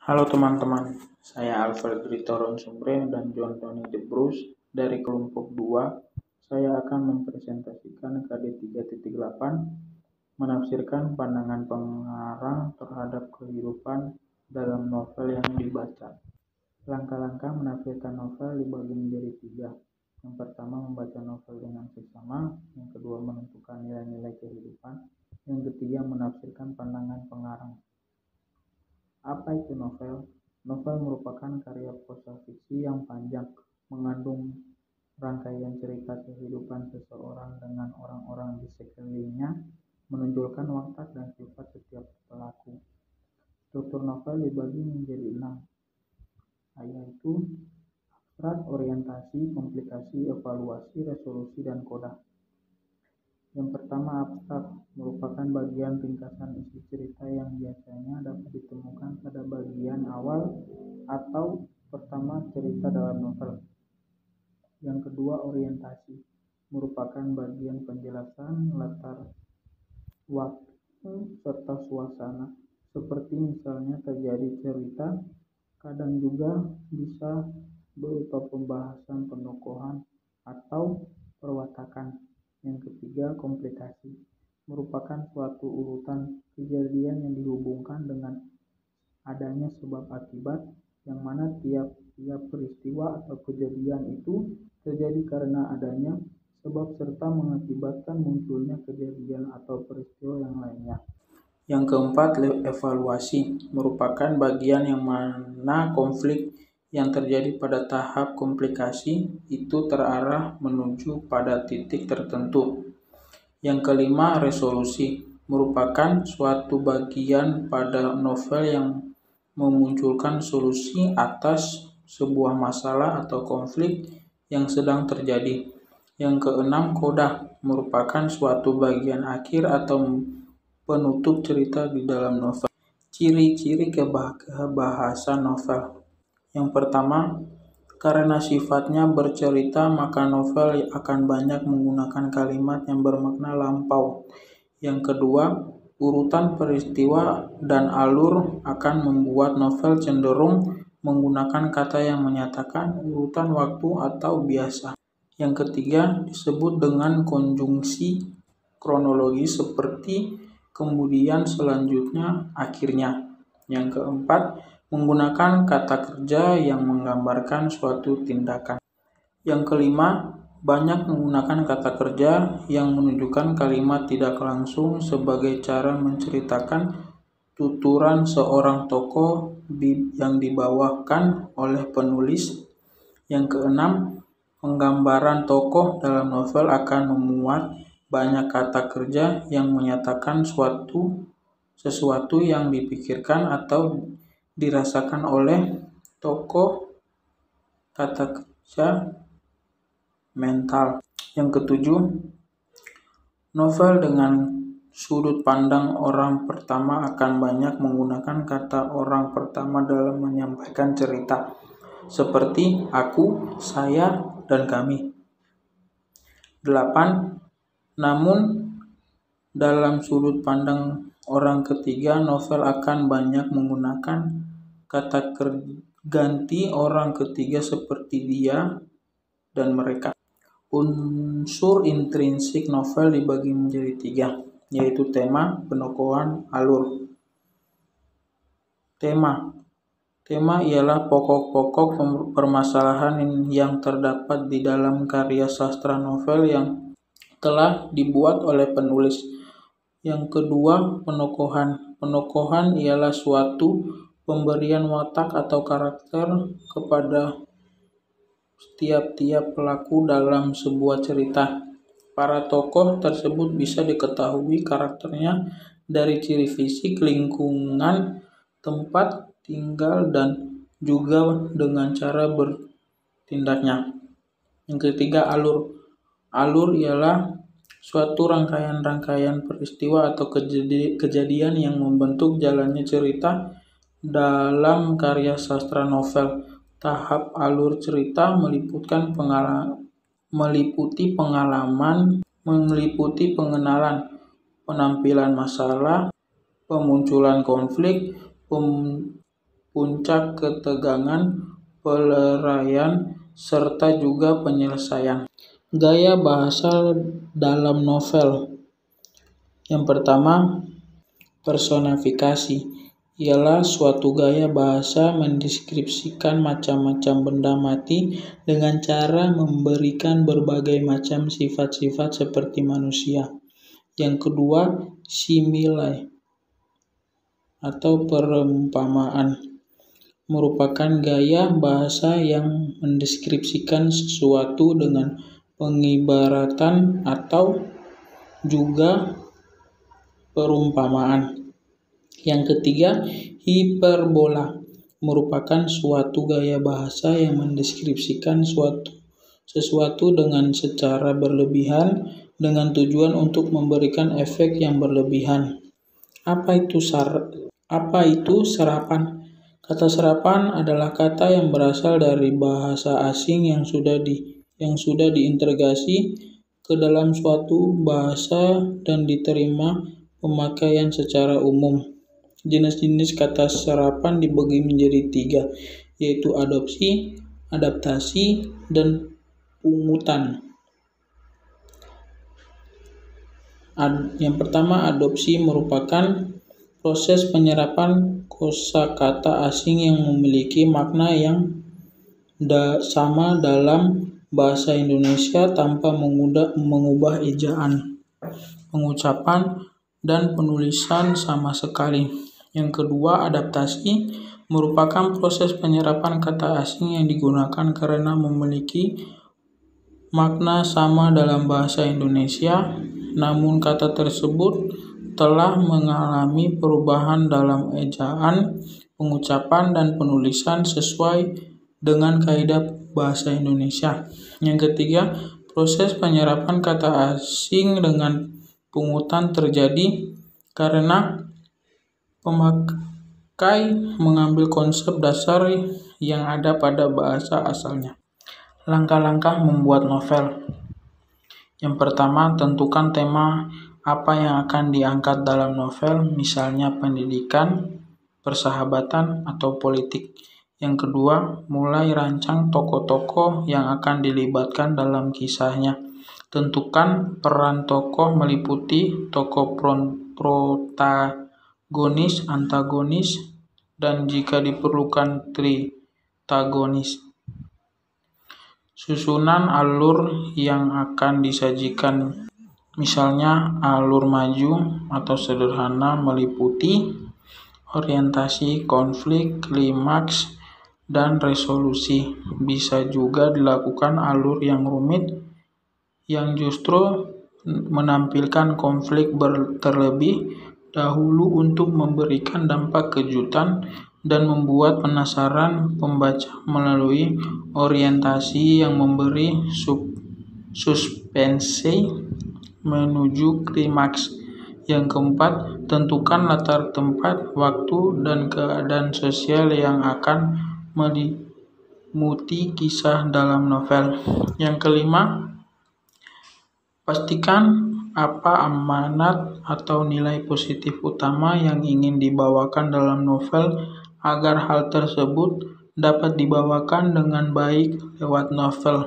Halo teman-teman, saya Alfred Ritoron Sumbre dan John Tony De Bruce dari kelompok 2. Saya akan mempresentasikan KD 3.8, menafsirkan pandangan pengarang terhadap kehidupan dalam novel yang dibaca. Langkah-langkah menafsirkan novel dibagi menjadi 3. Yang pertama, membaca novel dengan seksama. Yang kedua, menentukan nilai-nilai kehidupan. Yang ketiga, menafsirkan pandangan pengarang. Apa itu novel? Novel merupakan karya prosa fiksi yang panjang, mengandung rangkaian cerita kehidupan seseorang dengan orang-orang di sekelilingnya, menonjolkan watak dan sifat setiap pelaku. Struktur novel dibagi menjadi 6, yaitu abstrak, orientasi, komplikasi, evaluasi, resolusi, dan koda. Yang pertama, abstrak merupakan bagian ringkasan isi cerita yang biasanya dapat ditemukan pada bagian awal atau pertama cerita dalam novel. Yang kedua, orientasi merupakan bagian penjelasan latar waktu serta suasana, seperti misalnya terjadi cerita, kadang juga bisa berupa pembahasan penokohan atau perwatakan. Yang ketiga, komplikasi merupakan suatu urutan kejadian yang dihubungkan dengan adanya sebab akibat, yang mana tiap-tiap peristiwa atau kejadian itu terjadi karena adanya sebab serta mengakibatkan munculnya kejadian atau peristiwa yang lainnya. Yang keempat, evaluasi merupakan bagian yang mana konflik yang terjadi pada tahap komplikasi itu terarah menuju pada titik tertentu. Yang kelima, resolusi merupakan suatu bagian pada novel yang memunculkan solusi atas sebuah masalah atau konflik yang sedang terjadi. Yang keenam, koda merupakan suatu bagian akhir atau penutup cerita di dalam novel. Ciri-ciri kebahasan novel. Yang pertama, karena sifatnya bercerita, maka novel akan banyak menggunakan kalimat yang bermakna lampau. Yang kedua, urutan peristiwa dan alur akan membuat novel cenderung menggunakan kata yang menyatakan urutan waktu atau biasa. Yang ketiga, disebut dengan konjungsi kronologis seperti kemudian, selanjutnya, akhirnya. Yang keempat, menggunakan kata kerja yang menggambarkan suatu tindakan. Yang kelima, banyak menggunakan kata kerja yang menunjukkan kalimat tidak langsung sebagai cara menceritakan tuturan seorang tokoh yang dibawakan oleh penulis. Yang keenam, penggambaran tokoh dalam novel akan memuat banyak kata kerja yang menyatakan sesuatu yang dipikirkan atau dirasakan oleh tokoh, kata kerja mental. Yang ketujuh, novel dengan sudut pandang orang pertama akan banyak menggunakan kata orang pertama dalam menyampaikan cerita, seperti aku, saya, dan kami. 8. Namun, dalam sudut pandang orang ketiga, novel akan banyak menggunakan kata ganti orang ketiga seperti dia dan mereka. Unsur intrinsik novel dibagi menjadi 3, yaitu tema, penokohan, alur. Tema ialah pokok-pokok permasalahan yang terdapat di dalam karya sastra novel yang telah dibuat oleh penulis. Yang kedua, penokohan. Penokohan ialah suatu pemberian watak atau karakter kepada tiap-tiap pelaku dalam sebuah cerita. Para tokoh tersebut bisa diketahui karakternya dari ciri fisik, lingkungan, tempat tinggal, dan juga dengan cara bertindaknya. Yang ketiga, alur. Alur ialah suatu rangkaian peristiwa atau kejadian yang membentuk jalannya cerita dalam karya sastra novel. Tahap alur cerita meliputi pengenalan, penampilan masalah, pemunculan konflik, puncak ketegangan, pelarayan, serta juga penyelesaian. Gaya bahasa dalam novel. Yang pertama, personifikasi. Ialah suatu gaya bahasa mendeskripsikan macam-macam benda mati dengan cara memberikan berbagai macam sifat-sifat seperti manusia. Yang kedua, simile atau perumpamaan. Merupakan gaya bahasa yang mendeskripsikan sesuatu dengan pengibaratan atau juga perumpamaan. Yang ketiga, hiperbola merupakan suatu gaya bahasa yang mendeskripsikan sesuatu dengan secara berlebihan dengan tujuan untuk memberikan efek yang berlebihan. Apa itu serapan? Kata serapan adalah kata yang berasal dari bahasa asing yang sudah diintegrasi ke dalam suatu bahasa dan diterima pemakaian secara umum. Jenis-jenis kata serapan dibagi menjadi 3, yaitu adopsi, adaptasi, dan pungutan. Yang pertama, adopsi merupakan proses penyerapan kosakata asing yang memiliki makna yang sama dalam bahasa Indonesia tanpa mengubah ejaan, pengucapan, dan penulisan sama sekali. Yang kedua, adaptasi merupakan proses penyerapan kata asing yang digunakan karena memiliki makna sama dalam bahasa Indonesia, namun kata tersebut telah mengalami perubahan dalam ejaan, pengucapan, dan penulisan sesuai dengan kaidah bahasa Indonesia. Yang ketiga, proses penyerapan kata asing dengan pungutan terjadi karena pemakai mengambil konsep dasar yang ada pada bahasa asalnya. Langkah-langkah membuat novel. Yang pertama, tentukan tema apa yang akan diangkat dalam novel, misalnya pendidikan, persahabatan, atau politik. Yang kedua, mulai rancang tokoh-tokoh yang akan dilibatkan dalam kisahnya. Tentukan peran tokoh meliputi tokoh protagonis, antagonis, dan jika diperlukan tritagonis. Susunan alur yang akan disajikan, misalnya alur maju atau sederhana meliputi orientasi, konflik, klimaks, dan resolusi. Bisa juga dilakukan alur yang rumit yang justru menampilkan konflik terlebih dahulu untuk memberikan dampak kejutan dan membuat penasaran pembaca melalui orientasi yang memberi suspensi menuju klimaks. Yang keempat, tentukan latar tempat, waktu, dan keadaan sosial yang akan meliputi kisah dalam novel. Yang kelima, pastikan apa amanat atau nilai positif utama yang ingin dibawakan dalam novel agar hal tersebut dapat dibawakan dengan baik lewat novel.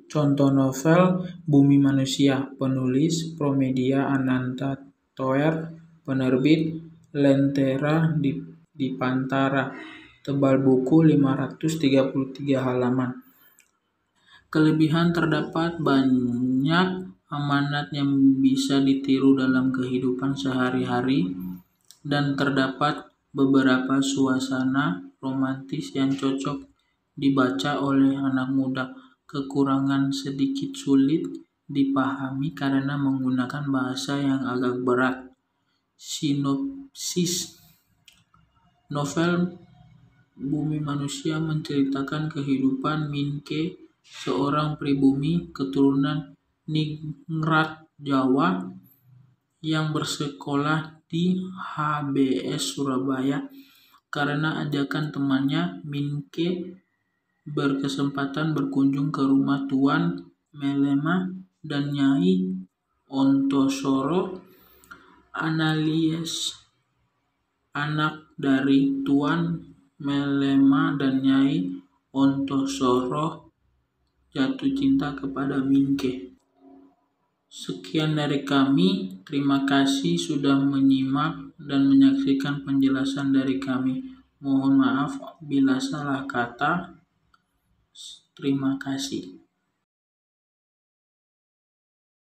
Contoh novel: Bumi Manusia, penulis Promedia Ananta Toer, penerbit Lentera di Pantara, tebal buku 533 halaman. Kelebihan: terdapat banyak amanat yang bisa ditiru dalam kehidupan sehari-hari dan terdapat beberapa suasana romantis yang cocok dibaca oleh anak muda. Kekurangan: sedikit sulit dipahami karena menggunakan bahasa yang agak berat. Sinopsis novel Bumi Manusia menceritakan kehidupan Minke, seorang pribumi keturunan Ningrat Jawa yang bersekolah di HBS Surabaya. Karena ajakan temannya, Minke berkesempatan berkunjung ke rumah Tuan Melema dan Nyai Ontosoro, alias anak dari Tuan Melema dan Nyai Ontosoro jatuh cinta kepada Mingke. Sekian dari kami, terima kasih sudah menyimak dan menyaksikan penjelasan dari kami. Mohon maaf bila salah kata. Terima kasih.